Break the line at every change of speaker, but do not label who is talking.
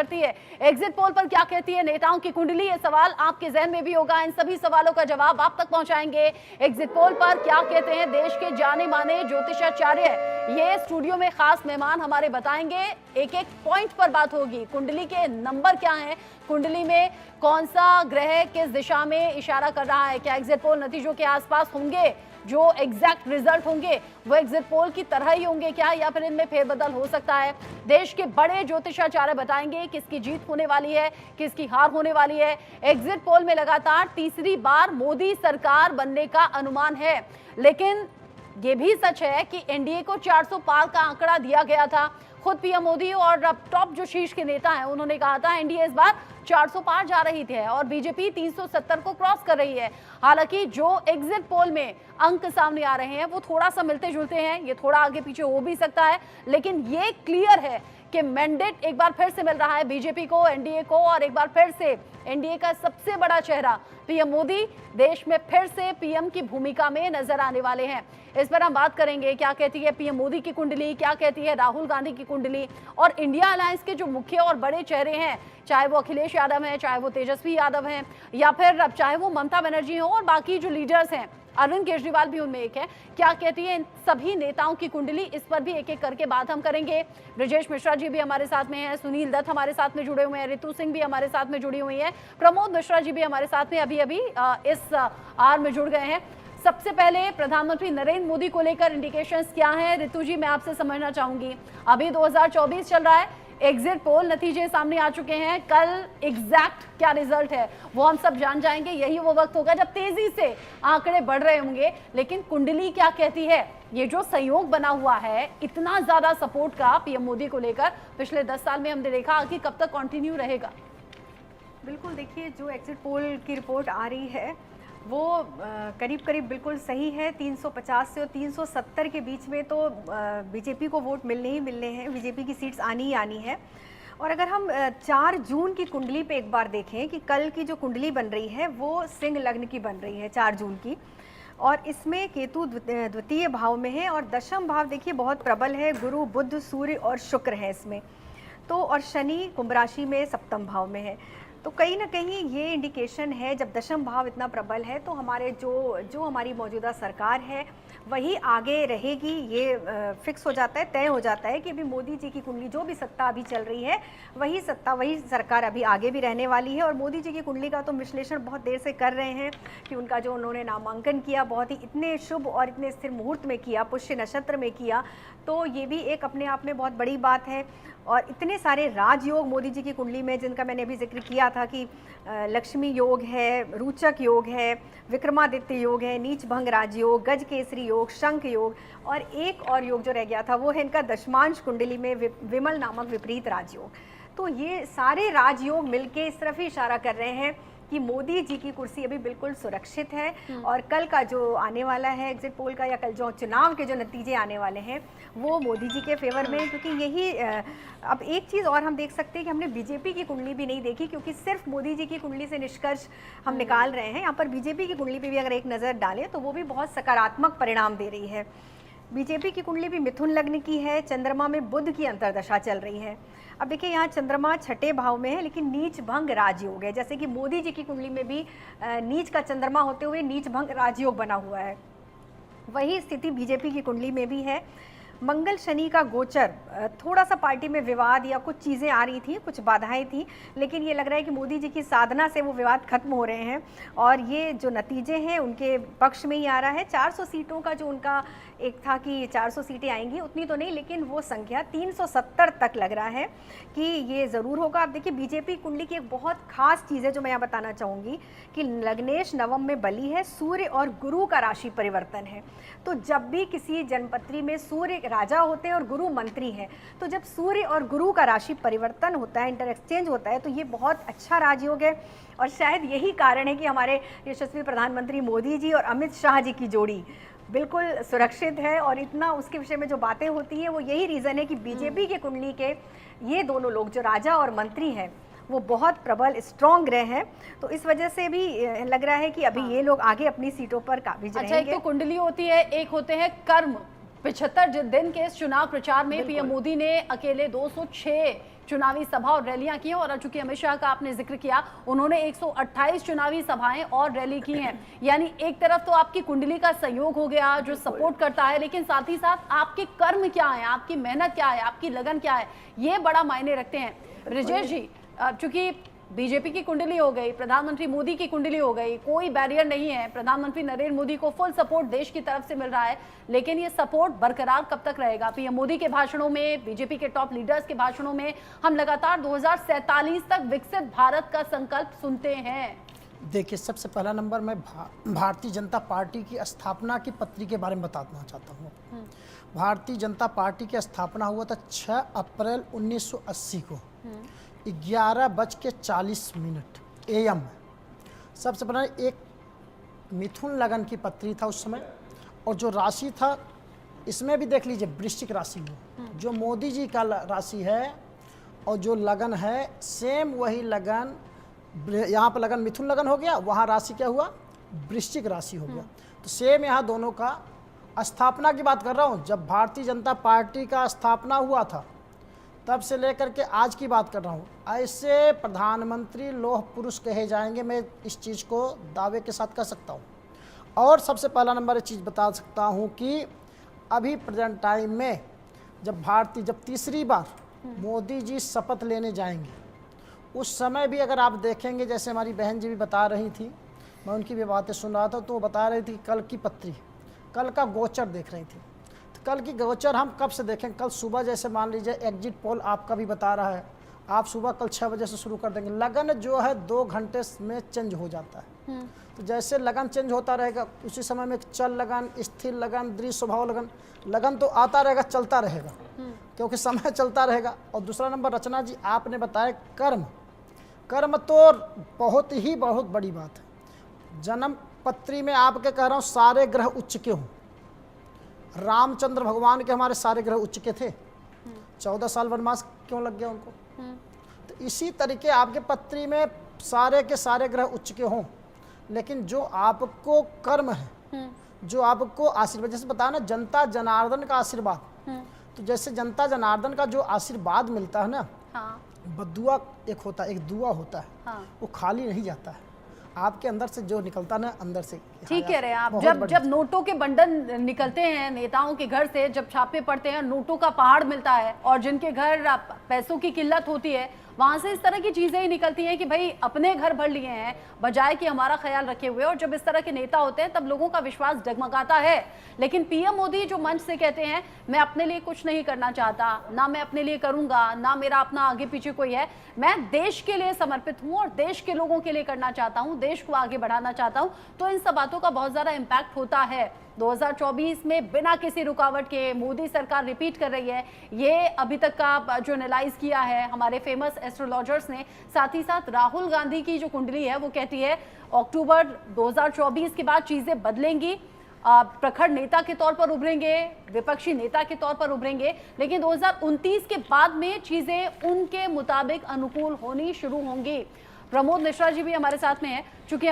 करती है। Exit poll पर क्या कहती है नेताओं की कुंडली, ये सवाल आपके जहन में भी होगा। इन सभी सवालों का जवाब आप तक पहुंचाएंगे। एग्जिट पोल पर क्या कहते हैं देश के जाने माने ज्योतिषाचार्य, ये स्टूडियो में खास मेहमान हमारे बताएंगे। एक एक पॉइंट पर बात होगी। कुंडली के नंबर क्या हैं, कुंडली में कौन सा ग्रह किस दिशा में इशारा कर रहा है, क्या एग्जिट पोल नतीजों के आसपास होंगे, जो एग्जैक्ट रिजल्ट होंगे वो एग्जिट पोल की तरह ही होंगे क्या, या फिर इनमें फेरबदल हो सकता है। देश के बड़े ज्योतिषाचार्य बताएंगे किसकी जीत होने वाली है, किसकी हार होने वाली है। एग्जिट पोल में लगातार तीसरी बार मोदी सरकार बनने का अनुमान है, लेकिन ये भी सच है कि एनडीए को 400 पार का आंकड़ा दिया गया था। खुद पीएम मोदी और अब टॉप जो शीर्ष के नेता हैं उन्होंने कहा था एनडीए इस बार 400 पार जा रही थी और बीजेपी 370 को क्रॉस कर रही है। हालांकि जो एग्जिट पोल में अंक सामने आ रहे हैं वो थोड़ा सा मिलते जुलते हैं, ये थोड़ा आगे पीछे हो भी सकता है, लेकिन ये क्लियर है कि मैंडेट एक बार फिर से मिल रहा है बीजेपी को, एनडीए को, और एक बार फिर से एनडीए का सबसे बड़ा चेहरा पीएम मोदी देश में फिर से पीएम की भूमिका में नजर आने वाले हैं। इस पर हम बात करेंगे क्या कहती है पीएम मोदी की कुंडली, क्या कहती है राहुल गांधी की कुंडली, और इंडिया अलायंस के जो मुख्य और बड़े चेहरे हैं, चाहे वो अखिलेश यादव हैं, चाहे वो तेजस्वी यादव हैं, या फिर अब चाहे वो ममता बनर्जी हो और बाकी जो लीडर्स हैं, अरविंद केजरीवाल भी उनमें एक है, क्या कहती है इन सभी नेताओं की कुंडली, इस पर भी एक एक करके बात हम करेंगे। ब्रजेश मिश्रा जी भी हमारे साथ में हैं, सुनील दत्त हमारे साथ में जुड़े हुए हैं, रितु सिंह भी हमारे साथ में जुड़ी हुई है, प्रमोद मिश्रा जी भी हमारे साथ में अभी अभी इस आर में जुड़ गए हैं। सबसे पहले प्रधानमंत्री नरेंद्र मोदी को लेकर इंडिकेशंस क्या हैं, रितु जी मैं आपसे समझना चाहूंगी। अभी 2024 चल रहा है, एग्जिट पोल नतीजे सामने आ चुके हैं, कल एग्जैक्ट क्या रिजल्ट है वो हम सब जान जाएंगे। यही वो वक्त होगा जब तेजी से आंकड़े बढ़ रहे होंगे, लेकिन कुंडली क्या कहती है, ये जो संयोग बना हुआ है इतना ज्यादा सपोर्ट का पीएम मोदी को लेकर पिछले 10 साल में हमने देखा कि कब तक कंटिन्यू रहेगा।
बिल्कुल, देखिए जो एग्जिट पोल की रिपोर्ट आ रही है वो करीब करीब बिल्कुल सही है। 350 से और 370 के बीच में तो बीजेपी को वोट मिलने ही मिलने हैं, बीजेपी की सीट्स आनी ही आनी है। और अगर हम 4 जून की कुंडली पे एक बार देखें कि कल की जो कुंडली बन रही है वो सिंह लग्न की बन रही है 4 जून की, और इसमें केतु द्वितीय भाव में है और दशम भाव देखिए बहुत प्रबल है, गुरु बुध सूर्य और शुक्र है इसमें तो, और शनि कुंभ राशि में सप्तम भाव में है। तो कहीं ना कहीं ये इंडिकेशन है जब दशम भाव इतना प्रबल है तो हमारे जो हमारी मौजूदा सरकार है वही आगे रहेगी, ये फिक्स हो जाता है, तय हो जाता है कि अभी मोदी जी की कुंडली जो भी सत्ता अभी चल रही है वही सत्ता वही सरकार अभी आगे भी रहने वाली है। और मोदी जी की कुंडली का तो विश्लेषण बहुत देर से कर रहे हैं कि उनका जो उन्होंने नामांकन किया बहुत ही इतने शुभ और इतने स्थिर मुहूर्त में किया, पुष्य नक्षत्र में किया, तो ये भी एक अपने आप में बहुत बड़ी बात है। और इतने सारे राजयोग मोदी जी की कुंडली में जिनका मैंने अभी जिक्र किया था कि लक्ष्मी योग है, रोचक योग है, विक्रमादित्य योग है, नीच भंग राजयोग, गज केसरी योग, शंख योग, और एक और योग जो रह गया था वो है इनका दशमांश कुंडली में विमल नामक विपरीत राजयोग। तो ये सारे राजयोग मिलके इस तरफ ही इशारा कर रहे हैं कि मोदी जी की कुर्सी अभी बिल्कुल सुरक्षित है। और कल का जो आने वाला है एग्जिट पोल का, या कल जो चुनाव के जो नतीजे आने वाले हैं वो मोदी जी के फेवर में, क्योंकि यही अब एक चीज़ और हम देख सकते हैं कि हमने बीजेपी की कुंडली भी नहीं देखी, क्योंकि सिर्फ मोदी जी की कुंडली से निष्कर्ष हम निकाल रहे हैं। यहाँ पर बीजेपी की कुंडली पर भी अगर एक नज़र डालें तो वो भी बहुत सकारात्मक परिणाम दे रही है। बीजेपी की कुंडली भी मिथुन लग्न की है, चंद्रमा में बुध की अंतर्दशा चल रही है। अब देखिए यहाँ चंद्रमा छठे भाव में है लेकिन नीच भंग राजयोग है, जैसे कि मोदी जी की कुंडली में भी नीच का चंद्रमा होते हुए नीच भंग राजयोग बना हुआ है, वही स्थिति बीजेपी की कुंडली में भी है। मंगल शनि का गोचर, थोड़ा सा पार्टी में विवाद या कुछ चीज़ें आ रही थी, कुछ बाधाएं थी, लेकिन ये लग रहा है कि मोदी जी की साधना से वो विवाद खत्म हो रहे हैं और ये जो नतीजे हैं उनके पक्ष में ही आ रहा है। 400 सीटों का जो उनका एक था कि 400 सीटें आएंगी, उतनी तो नहीं, लेकिन वो संख्या 370 तक लग रहा है कि ये ज़रूर होगा। अब देखिए बीजेपी कुंडली की एक बहुत खास चीज़ है जो मैं यहाँ बताना चाहूँगी कि लग्नेश नवम में बली है, सूर्य और गुरु का राशि परिवर्तन है। तो जब भी किसी जनपत्री में सूर्य राजा होते हैं और गुरु मंत्री हैं, तो जब सूर्य और गुरु का राशि परिवर्तन होता है, इंटर एक्सचेंज होता है, तो ये बहुत अच्छा राजयोग है। और शायद यही कारण है कि हमारे यशस्वी प्रधानमंत्री मोदी जी और अमित शाह जी की जोड़ी बिल्कुल सुरक्षित है। और इतना उसके विषय में जो बातें होती हैं वो यही रीज़न है कि बीजेपी के कुंडली के ये दोनों लोग जो राजा और मंत्री हैं वो बहुत प्रबल स्ट्रॉन्ग रहे हैं, तो इस वजह से भी लग रहा है कि अभी ये लोग आगे अपनी सीटों पर काबिज रहेंगे।
अच्छा, एक तो कुंडली होती है, एक होते हैं कर्म। 75 दिन के इस चुनाव प्रचार में पीएम मोदी ने अकेले 206 चुनावी सभा और रैलियां की हैं। और चूंकि अमित शाह का आपने जिक्र किया, उन्होंने 128 चुनावी सभाएं और रैली की हैं। यानी एक तरफ तो आपकी कुंडली का सहयोग हो गया जो सपोर्ट करता है, लेकिन साथ ही साथ आपके कर्म क्या है, आपकी मेहनत क्या है, आपकी लगन क्या है, ये बड़ा मायने रखते हैं। ब्रिजेश जी, चूंकि बीजेपी की कुंडली हो गई, प्रधानमंत्री मोदी की कुंडली हो गई, कोई बैरियर नहीं है, प्रधानमंत्री नरेंद्र मोदी को फुल सपोर्ट देश की तरफ से मिल रहा है, लेकिन ये सपोर्ट बरकरार कब तक रहेगा? पीएम मोदी के भाषणों में, बीजेपी के टॉप लीडर्स के भाषणों में हम लगातार 2047 तक विकसित भारत का संकल्प सुनते हैं।
देखिए, सबसे पहला नंबर मैं भारतीय जनता पार्टी की स्थापना की पत्री के बारे में बताना चाहता हूँ। भारतीय जनता पार्टी की स्थापना हुआ था 6 अप्रैल 1980 को 11:40 AM। सबसे पहले एक मिथुन लगन की पत्री था उस समय, और जो राशि था इसमें भी देख लीजिए वृश्चिक राशि में जो मोदी जी का राशि है, और जो लगन है सेम वही लगन, यहाँ पर लगन मिथुन लगन हो गया, वहाँ राशि क्या हुआ, वृश्चिक राशि हो गया। तो सेम यहाँ दोनों का स्थापना की बात कर रहा हूँ। जब भारतीय जनता पार्टी का स्थापना हुआ था तब से लेकर के आज की बात कर रहा हूँ। ऐसे प्रधानमंत्री लौह पुरुष कहे जाएंगे, मैं इस चीज़ को दावे के साथ कह सकता हूँ। और सबसे पहला नंबर ये चीज़ बता सकता हूँ कि अभी प्रेजेंट टाइम में जब तीसरी बार मोदी जी शपथ लेने जाएंगे, उस समय भी अगर आप देखेंगे, जैसे हमारी बहन जी भी बता रही थी, मैं उनकी भी बातें सुन रहा था, तो वो बता रही थी कल की पत्री, कल का गोचर देख रही थी। तो कल की गोचर हम कब से देखें? कल सुबह, जैसे मान लीजिए एग्जिट पोल आपका भी बता रहा है, आप सुबह कल 6 बजे से शुरू कर देंगे। लगन जो है 2 घंटे में चेंज हो जाता है। तो जैसे लगन चेंज होता रहेगा, उसी समय में चल लगन, स्थिर लगन, दृढ़ स्वभाव लगन, लगन तो आता रहेगा, चलता रहेगा, क्योंकि समय चलता रहेगा। और दूसरा नंबर, रचना जी आपने बताया कर्म। कर्म तो बहुत बड़ी बात है। जन्म पत्री में आपके कह रहा हूँ सारे ग्रह उच्च के हों। रामचंद्र भगवान के हमारे सारे ग्रह उच्च के थे, 14 साल वनवास क्यों लग गया उनको? तो इसी तरीके आपके पत्री में सारे के सारे ग्रह उच्च के हों, लेकिन जो आपको कर्म है, जो आपको आशीर्वाद, जैसे बताया ना जनता जनार्दन का आशीर्वाद, तो जैसे जनता जनार्दन का जो आशीर्वाद मिलता है ना,
हाँ।
बद्दुआ एक होता है, एक दुआ होता है,
हाँ।
वो खाली नहीं जाता है, आपके अंदर से जो निकलता ना, अंदर से।
ठीक कह रहे हैं आप। जब नोटों के बंडल निकलते हैं नेताओं के घर से, जब छापे पड़ते हैं, नोटों का पहाड़ मिलता है, और जिनके घर पैसों की किल्लत होती है, वहां से इस तरह की चीजें ही निकलती हैं कि भाई अपने घर भर लिए हैं बजाय कि हमारा ख्याल रखे हुए। और जब इस तरह के नेता होते हैं तब लोगों का विश्वास डगमगाता है। लेकिन पीएम मोदी जो मंच से कहते हैं मैं अपने लिए कुछ नहीं करना चाहता, ना मैं अपने लिए करूंगा, ना मेरा अपना आगे पीछे कोई है, मैं देश के लिए समर्पित हूं और देश के लोगों के लिए करना चाहता हूं, देश को आगे बढ़ाना चाहता हूं, तो इन सब बातों का बहुत ज्यादा इम्पैक्ट होता है। 2024 में बिना किसी रुकावट के मोदी सरकार रिपीट कर रही है। ये अभी तक का जो एनालाइज किया है हमारे फेमस एस्ट्रोलॉजर्स ने, साथ ही साथ राहुल गांधी की जो कुंडली है वो कहती है अक्टूबर 2024 के बाद चीजें बदलेंगी, प्रखर नेता के तौर पर उभरेंगे, विपक्षी नेता के तौर पर उभरेंगे, लेकिन 2029 के बाद में चीजें उनके मुताबिक अनुकूल होनी शुरू होंगी। प्रमोद मिश्रा जी भी हमारे साथ में है। चूंकि